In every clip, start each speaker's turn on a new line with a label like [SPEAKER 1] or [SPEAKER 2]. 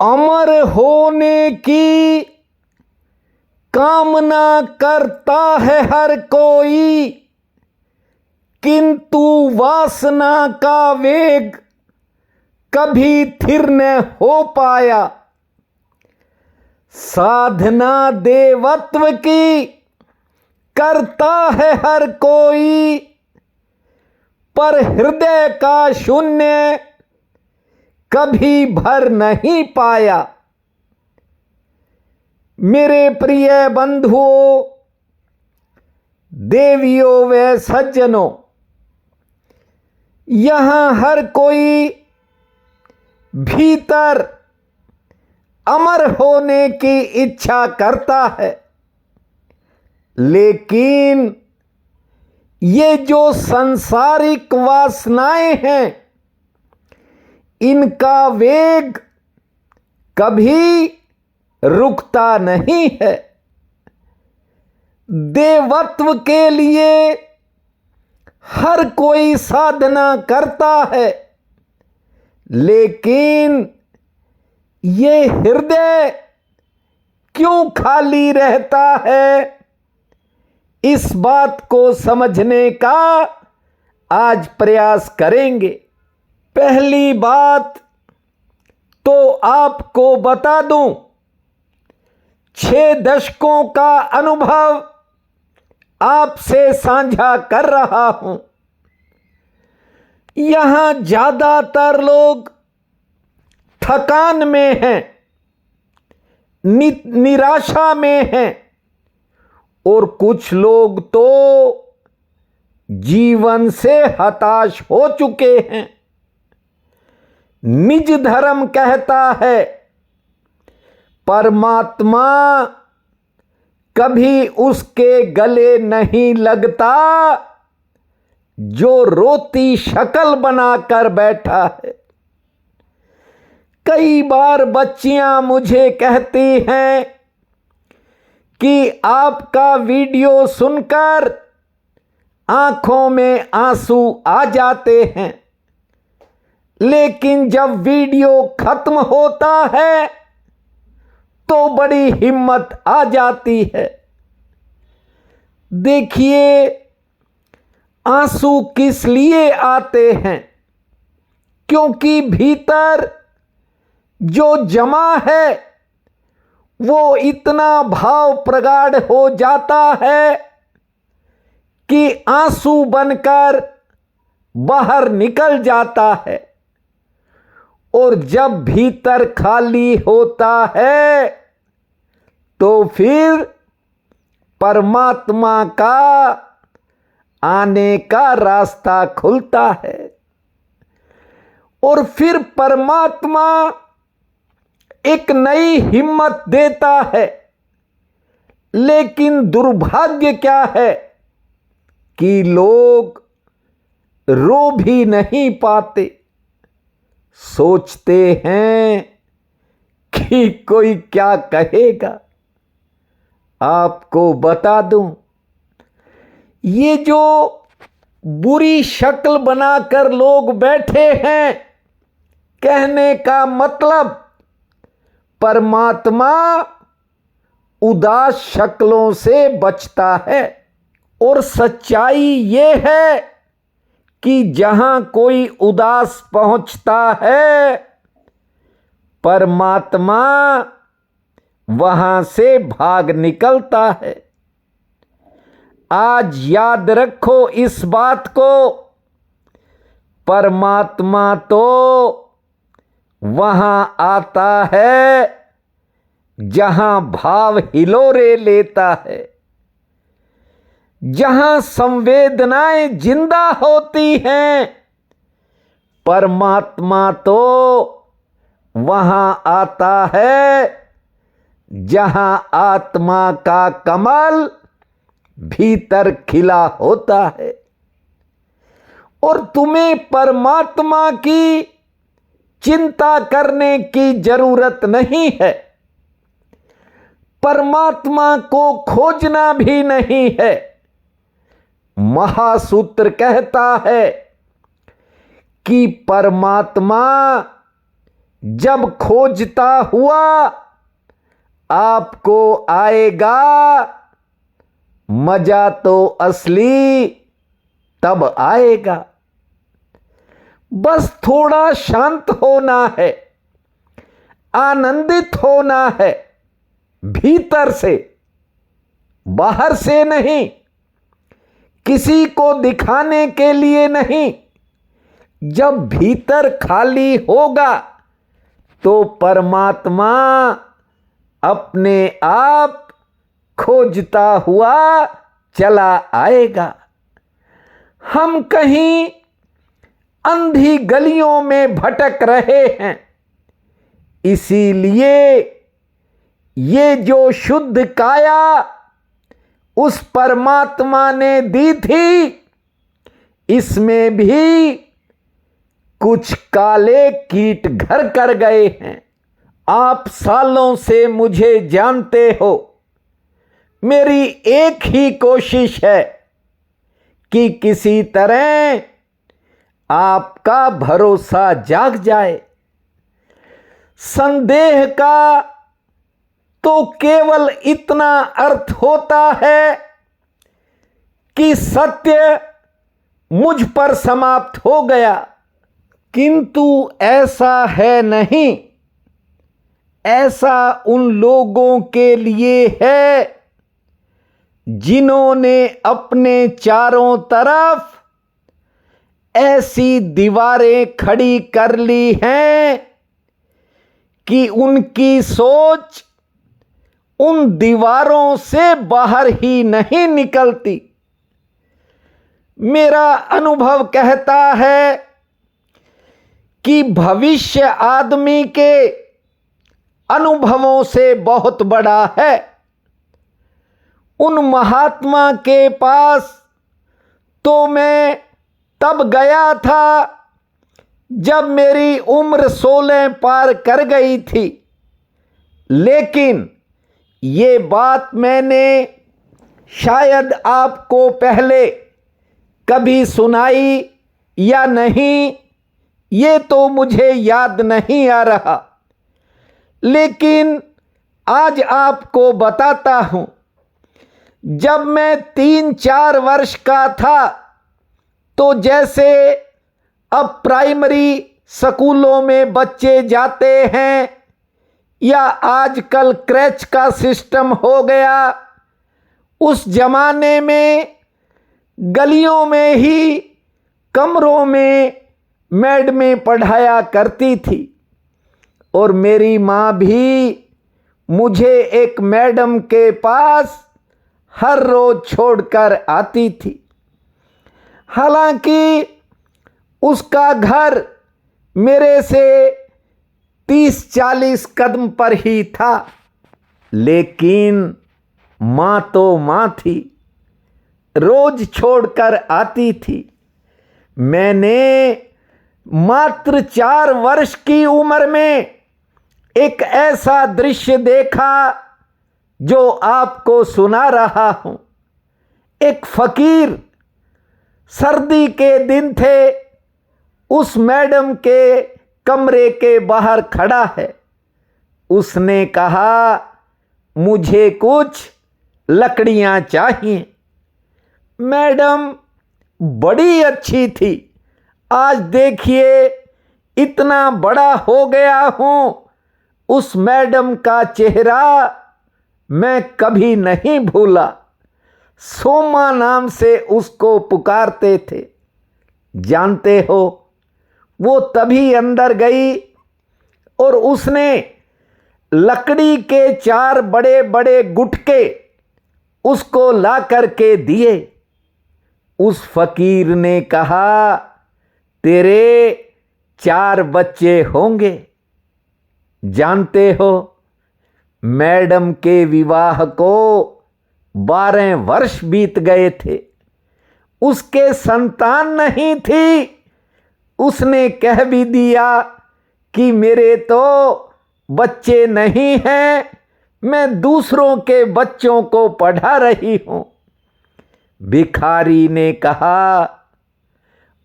[SPEAKER 1] अमर होने की कामना करता है हर कोई, किंतु वासना का वेग कभी थिर न हो पाया। साधना देवत्व की करता है हर कोई, पर हृदय का शून्य कभी भर नहीं पाया। मेरे प्रिय बंधुओं, देवियों व सज्जनों, यहां हर कोई भीतर अमर होने की इच्छा करता है, लेकिन ये जो सांसारिक वासनाएं हैं, इनका वेग कभी रुकता नहीं है। देवत्व के लिए हर कोई साधना करता है, लेकिन ये हृदय क्यों खाली रहता है, इस बात को समझने का आज प्रयास करेंगे। पहली बात तो आपको बता दूं, 6 दशकों का अनुभव आपसे साझा कर रहा हूं। यहां ज्यादातर लोग थकान में हैं, निराशा में हैं, और कुछ लोग तो जीवन से हताश हो चुके हैं। निज धर्म कहता है, परमात्मा कभी उसके गले नहीं लगता जो रोती शक्ल बनाकर बैठा है। कई बार बच्चियां मुझे कहती हैं कि आपका वीडियो सुनकर आंखों में आंसू आ जाते हैं, लेकिन जब वीडियो खत्म होता है तो बड़ी हिम्मत आ जाती है। देखिए, आंसू किस लिए आते हैं? क्योंकि भीतर जो जमा है वो इतना भाव प्रगाढ़ हो जाता है कि आंसू बनकर बाहर निकल जाता है। और जब भीतर खाली होता है तो फिर परमात्मा का आने का रास्ता खुलता है, और फिर परमात्मा एक नई हिम्मत देता है। लेकिन दुर्भाग्य क्या है कि लोग रो भी नहीं पाते। सोचते हैं कि कोई क्या कहेगा। आपको बता दूं, ये जो बुरी शक्ल बनाकर लोग बैठे हैं, कहने का मतलब परमात्मा उदास शक्लों से बचता है। और सच्चाई ये है कि जहां कोई उदास पहुंचता है, परमात्मा वहां से भाग निकलता है। आज याद रखो इस बात को, परमात्मा तो वहां आता है जहां भाव हिलोरे लेता है, जहां संवेदनाएं जिंदा होती हैं। परमात्मा तो वहां आता है जहां आत्मा का कमल भीतर खिला होता है। और तुम्हें परमात्मा की चिंता करने की जरूरत नहीं है, परमात्मा को खोजना भी नहीं है। महासूत्र कहता है कि परमात्मा जब खोजता हुआ आपको आएगा, मजा तो असली तब आएगा। बस थोड़ा शांत होना है, आनंदित होना है, भीतर से, बाहर से नहीं, किसी को दिखाने के लिए नहीं। जब भीतर खाली होगा तो परमात्मा अपने आप खोजता हुआ चला आएगा। हम कहीं अंधी गलियों में भटक रहे हैं, इसीलिए ये जो शुद्ध काया उस परमात्मा ने दी थी, इसमें भी कुछ काले कीट घर कर गए हैं। आप सालों से मुझे जानते हो, मेरी एक ही कोशिश है कि किसी तरह आपका भरोसा जाग जाए। संदेह का तो केवल इतना अर्थ होता है कि सत्य मुझ पर समाप्त हो गया, किंतु ऐसा है नहीं। ऐसा उन लोगों के लिए है जिन्होंने अपने चारों तरफ ऐसी दीवारें खड़ी कर ली हैं कि उनकी सोच उन दीवारों से बाहर ही नहीं निकलती। मेरा अनुभव कहता है कि भविष्य आदमी के अनुभवों से बहुत बड़ा है। उन महात्मा के पास तो मैं तब गया था जब मेरी उम्र 16 पार कर गई थी, लेकिन ये बात मैंने शायद आपको पहले कभी सुनाई या नहीं, ये तो मुझे याद नहीं आ रहा, लेकिन आज आपको बताता हूं। जब मैं 3-4 वर्ष का था, तो जैसे अब प्राइमरी स्कूलों में बच्चे जाते हैं या आजकल क्रैच का सिस्टम हो गया, उस जमाने में गलियों में ही कमरों में मैडमें पढ़ाया करती थी, और मेरी माँ भी मुझे एक मैडम के पास हर रोज छोड़कर आती थी। हालांकि उसका घर मेरे से 30-40 कदम पर ही था, लेकिन माँ तो माँ थी, रोज छोड़कर आती थी। मैंने मात्र 4 वर्ष की उम्र में एक ऐसा दृश्य देखा जो आपको सुना रहा हूं। एक फकीर, सर्दी के दिन थे, उस मैडम के कमरे के बाहर खड़ा है। उसने कहा, मुझे कुछ लकड़ियां चाहिए। मैडम बड़ी अच्छी थी। आज देखिए, इतना बड़ा हो गया हूं, उस मैडम का चेहरा मैं कभी नहीं भूला। सोमा नाम से उसको पुकारते थे। जानते हो, वो तभी अंदर गई और उसने लकड़ी के 4 बड़े बड़े गुटके उसको ला करके दिए। उस फकीर ने कहा, तेरे 4 बच्चे होंगे। जानते हो, मैडम के विवाह को 12 वर्ष बीत गए थे। उसके संतान नहीं थी। उसने कह भी दिया कि मेरे तो बच्चे नहीं हैं, मैं दूसरों के बच्चों को पढ़ा रही हूं। भिखारी ने कहा,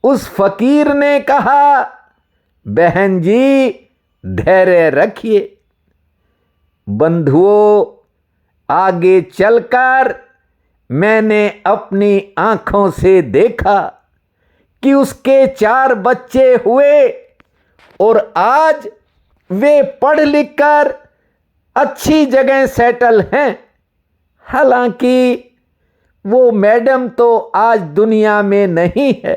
[SPEAKER 1] उस फकीर ने कहा, बहन जी धैर्य रखिए। बंधुओं, आगे चलकर मैंने अपनी आंखों से देखा कि उसके 4 बच्चे हुए और आज वे पढ़ लिख कर अच्छी जगह सेटल हैं। हालांकि वो मैडम तो आज दुनिया में नहीं है,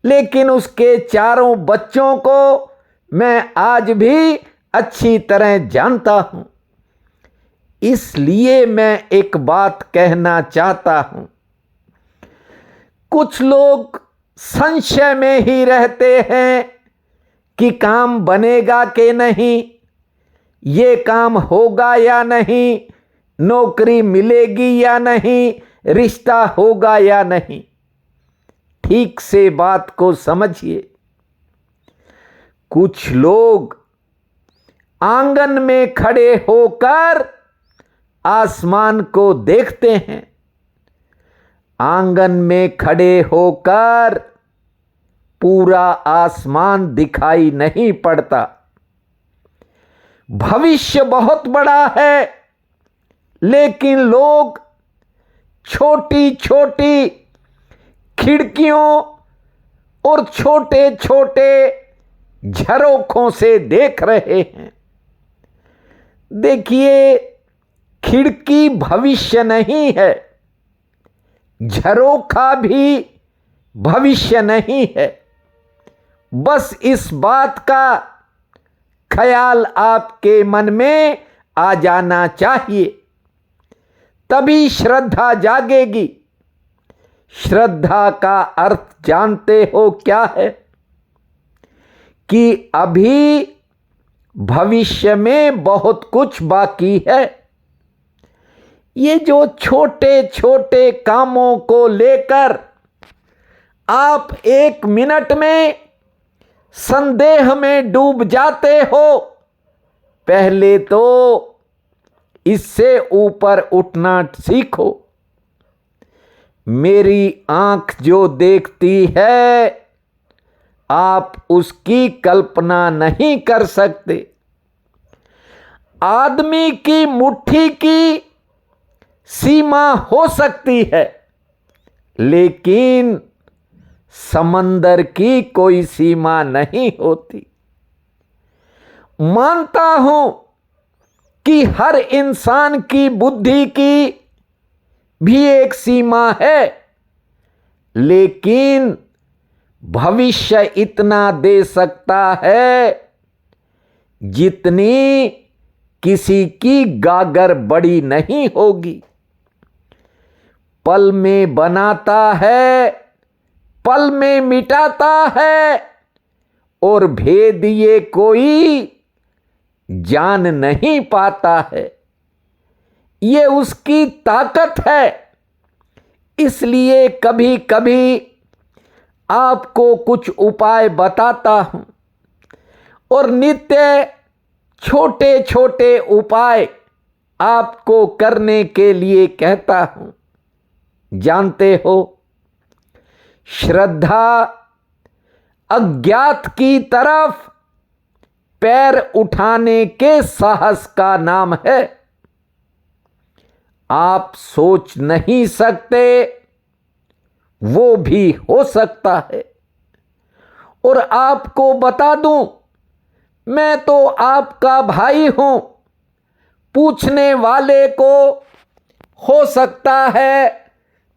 [SPEAKER 1] लेकिन उसके 4 बच्चों को मैं आज भी अच्छी तरह जानता हूं। इसलिए मैं एक बात कहना चाहता हूं। कुछ लोग संशय में ही रहते हैं कि काम बनेगा कि नहीं, ये काम होगा या नहीं, नौकरी मिलेगी या नहीं, रिश्ता होगा या नहीं। ठीक से बात को समझिए। कुछ लोग आंगन में खड़े होकर आसमान को देखते हैं। आंगन में खड़े होकर पूरा आसमान दिखाई नहीं पड़ता। भविष्य बहुत बड़ा है, लेकिन लोग छोटी छोटी खिड़कियों और छोटे छोटे झरोखों से देख रहे हैं। देखिए, खिड़की भविष्य नहीं है, झरोखा भी भविष्य नहीं है। बस इस बात का ख्याल आपके मन में आ जाना चाहिए, तभी श्रद्धा जागेगी। श्रद्धा का अर्थ जानते हो क्या है? कि अभी भविष्य में बहुत कुछ बाकी है। ये जो छोटे छोटे कामों को लेकर आप 1 मिनट में संदेह में डूब जाते हो, पहले तो इससे ऊपर उठना सीखो। मेरी आंख जो देखती है, आप उसकी कल्पना नहीं कर सकते। आदमी की मुट्ठी की सीमा हो सकती है, लेकिन समंदर की कोई सीमा नहीं होती। मानता हूं कि हर इंसान की बुद्धि की भी एक सीमा है, लेकिन भविष्य इतना दे सकता है जितनी किसी की गागर बड़ी नहीं होगी। पल में बनाता है, पल में मिटाता है, और भेद ये कोई जान नहीं पाता है। ये उसकी ताकत है। इसलिए कभी कभी आपको कुछ उपाय बताता हूं और नित्य छोटे छोटे उपाय आपको करने के लिए कहता हूं। जानते हो, श्रद्धा अज्ञात की तरफ पैर उठाने के साहस का नाम है। आप सोच नहीं सकते, वो भी हो सकता है। और आपको बता दूं, मैं तो आपका भाई हूं। पूछने वाले को हो सकता है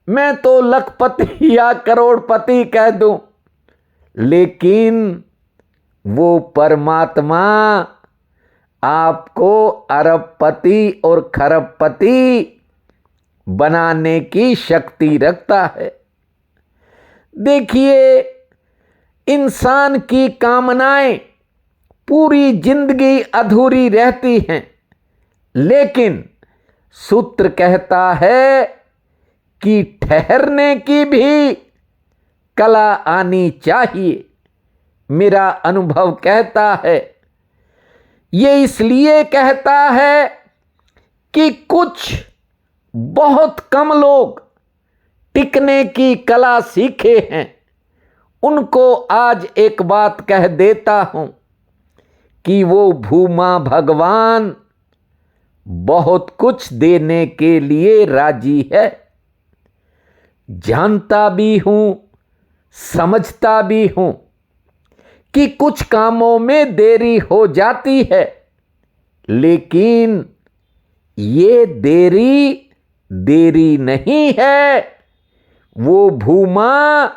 [SPEAKER 1] मैं तो लखपति या करोड़पति कह दूं, लेकिन वो परमात्मा आपको अरबपति और खरबपति बनाने की शक्ति रखता है। देखिए, इंसान की कामनाएं पूरी जिंदगी अधूरी रहती हैं, लेकिन सूत्र कहता है कि ठहरने की भी कला आनी चाहिए। मेरा अनुभव कहता है, ये इसलिए कहता है कि कुछ बहुत कम लोग टिकने की कला सीखे हैं। उनको आज एक बात कह देता हूं कि वो भूमा भगवान बहुत कुछ देने के लिए राजी है। जानता भी हूं, समझता भी हूं कि कुछ कामों में देरी हो जाती है, लेकिन ये देरी नहीं है। वो भूमा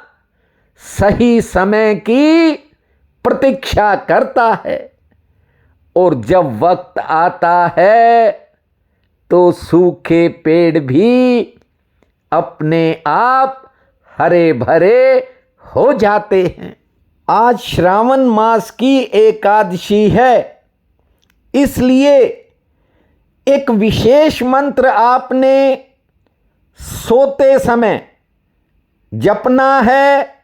[SPEAKER 1] सही समय की प्रतीक्षा करता है, और जब वक्त आता है तो सूखे पेड़ भी अपने आप हरे भरे हो जाते हैं। आज श्रावण मास की एकादशी है, इसलिए एक विशेष मंत्र आपने सोते समय जपना है।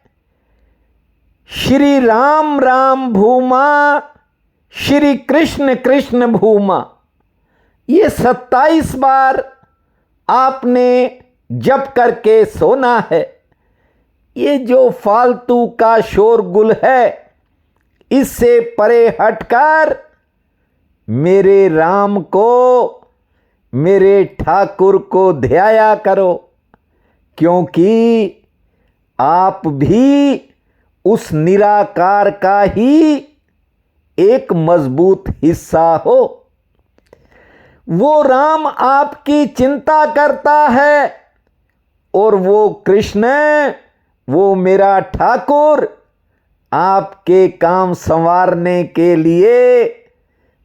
[SPEAKER 1] श्री राम राम भूमा, श्री कृष्ण कृष्ण भूमा। ये 27 बार आपने जप करके सोना है। ये जो फालतू का शोरगुल है, इससे परे हटकर मेरे राम को, मेरे ठाकुर को ध्याया करो, क्योंकि आप भी उस निराकार का ही एक मजबूत हिस्सा हो। वो राम आपकी चिंता करता है, और वो कृष्ण, वो मेरा ठाकुर आपके काम संवारने के लिए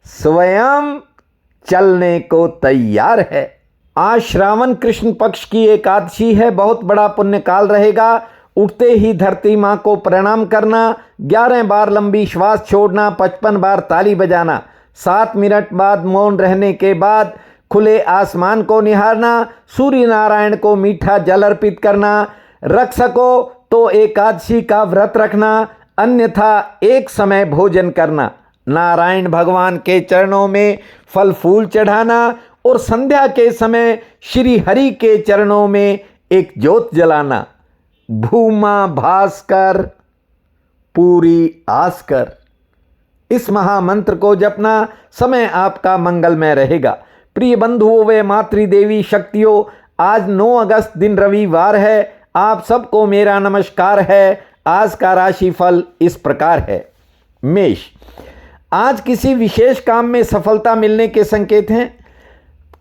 [SPEAKER 1] स्वयं चलने को तैयार है। आज श्रावण कृष्ण पक्ष की एकादशी है। बहुत बड़ा पुण्य काल रहेगा। उठते ही धरती माँ को प्रणाम करना, 11 बार लंबी श्वास छोड़ना, 55 बार ताली बजाना, 7 मिनट बाद मौन रहने के बाद खुले आसमान को निहारना, सूर्य नारायण को मीठा जल अर्पित करना। रख सको तो एकादशी का व्रत रखना, अन्यथा एक समय भोजन करना। नारायण भगवान के चरणों में फल फूल चढ़ाना, और संध्या के समय श्री हरि के चरणों में एक ज्योत जलाना। भूमा भास्कर पूरी आस कर, इस महामंत्र को जपना। समय आपका मंगलमय रहेगा। प्रिय बंधुओं व मातृदेवी शक्तियों, आज 9 अगस्त दिन रविवार है। आप सबको मेरा नमस्कार है। आज का राशिफल इस प्रकार है। मेष, आज किसी विशेष काम में सफलता मिलने के संकेत हैं।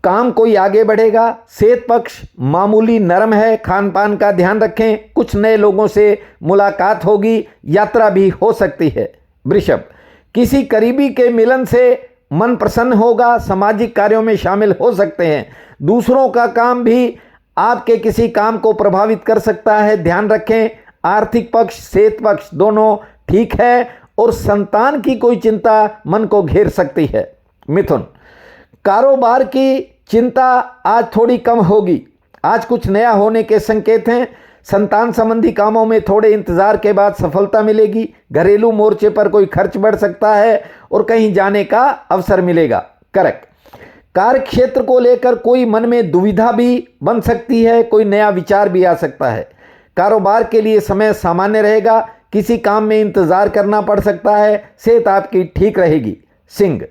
[SPEAKER 1] काम कोई आगे बढ़ेगा। सेहत पक्ष मामूली नरम है। खान पान का ध्यान रखें। कुछ नए लोगों से मुलाकात होगी। यात्रा भी हो सकती है। वृषभ, किसी करीबी के मिलन से मन प्रसन्न होगा। सामाजिक कार्यों में शामिल हो सकते हैं। दूसरों का काम भी आपके किसी काम को प्रभावित कर सकता है, ध्यान रखें। आर्थिक पक्ष, सेहत पक्ष दोनों ठीक है, और संतान की कोई चिंता मन को घेर सकती है। मिथुन, कारोबार की चिंता आज थोड़ी कम होगी। आज कुछ नया होने के संकेत हैं। संतान संबंधी कामों में थोड़े इंतजार के बाद सफलता मिलेगी। घरेलू मोर्चे पर कोई खर्च बढ़ सकता है, और कहीं जाने का अवसर मिलेगा। कर्क, कार्य क्षेत्र को लेकर कोई मन में दुविधा भी बन सकती है। कोई नया विचार भी आ सकता है। कारोबार के लिए समय सामान्य रहेगा। किसी काम में इंतजार करना पड़ सकता है। सेहत आपकी ठीक रहेगी। सिंह,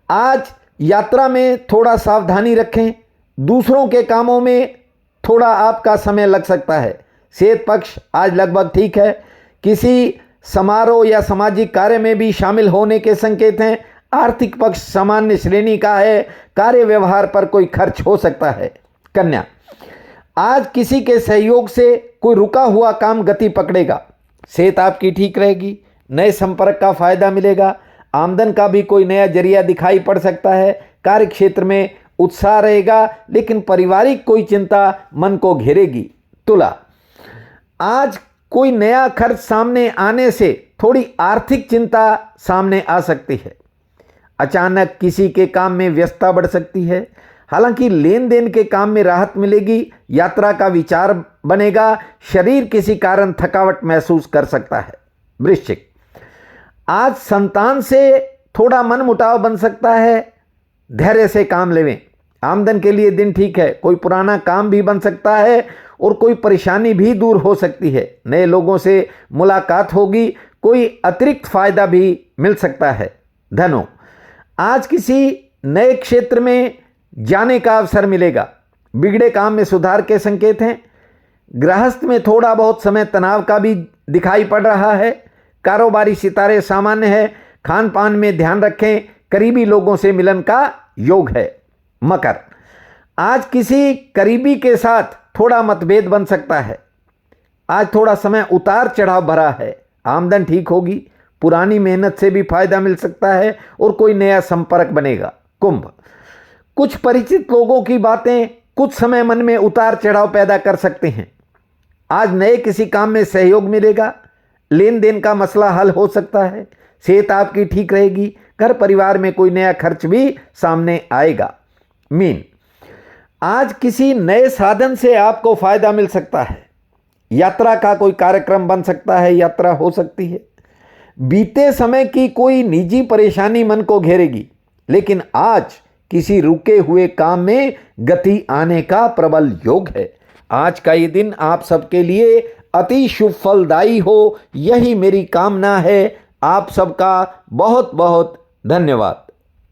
[SPEAKER 1] आज यात्रा में थोड़ा सावधानी रखें। दूसरों के कामों में थोड़ा आपका समय लग सकता है। सेहत पक्ष आज लगभग ठीक है। किसी समारोह या सामाजिक कार्य में भी शामिल होने के संकेत हैं। आर्थिक पक्ष सामान्य श्रेणी का है। कार्य व्यवहार पर कोई खर्च हो सकता है। कन्या, आज किसी के सहयोग से कोई रुका हुआ काम गति पकड़ेगा। सेहत आपकी ठीक रहेगी। नए संपर्क का फायदा मिलेगा। आमदन का भी कोई नया जरिया दिखाई पड़ सकता है। कार्य क्षेत्र में उत्साह रहेगा, लेकिन पारिवारिक कोई चिंता मन को घेरेगी। तुला, आज कोई नया खर्च सामने आने से थोड़ी आर्थिक चिंता सामने आ सकती है। अचानक किसी के काम में व्यस्तता बढ़ सकती है। हालांकि लेन देन के काम में राहत मिलेगी। यात्रा का विचार बनेगा। शरीर किसी कारण थकावट महसूस कर सकता है। वृश्चिक, आज संतान से थोड़ा मनमुटाव बन सकता है। धैर्य से काम लेवें। आमदन के लिए दिन ठीक है। कोई पुराना काम भी बन सकता है, और कोई परेशानी भी दूर हो सकती है। नए लोगों से मुलाकात होगी। कोई अतिरिक्त फायदा भी मिल सकता है। धनो, आज किसी नए क्षेत्र में जाने का अवसर मिलेगा। बिगड़े काम में सुधार के संकेत हैं। गृहस्थ में थोड़ा बहुत समय तनाव का भी दिखाई पड़ रहा है। कारोबारी सितारे सामान्य है। खान पान में ध्यान रखें। करीबी लोगों से मिलन का योग है। मकर, आज किसी करीबी के साथ थोड़ा मतभेद बन सकता है। आज थोड़ा समय उतार चढ़ाव भरा है। आमदन ठीक होगी। पुरानी मेहनत से भी फायदा मिल सकता है और कोई नया संपर्क बनेगा। कुंभ, कुछ परिचित लोगों की बातें कुछ समय मन में उतार चढ़ाव पैदा कर सकते हैं। आज नए किसी काम में सहयोग मिलेगा। लेन देन का मसला हल हो सकता है। सेहत आपकी ठीक रहेगी। घर परिवार में कोई नया खर्च भी सामने आएगा। मीन, आज किसी नए साधन से आपको फायदा मिल सकता है। यात्रा का कोई कार्यक्रम बन सकता है। यात्रा हो सकती है। बीते समय की कोई निजी परेशानी मन को घेरेगी, लेकिन आज किसी रुके हुए काम में गति आने का प्रबल योग है। आज का ये दिन आप सबके लिए अति शुभ फलदायी हो, यही मेरी कामना है। आप सबका बहुत बहुत धन्यवाद।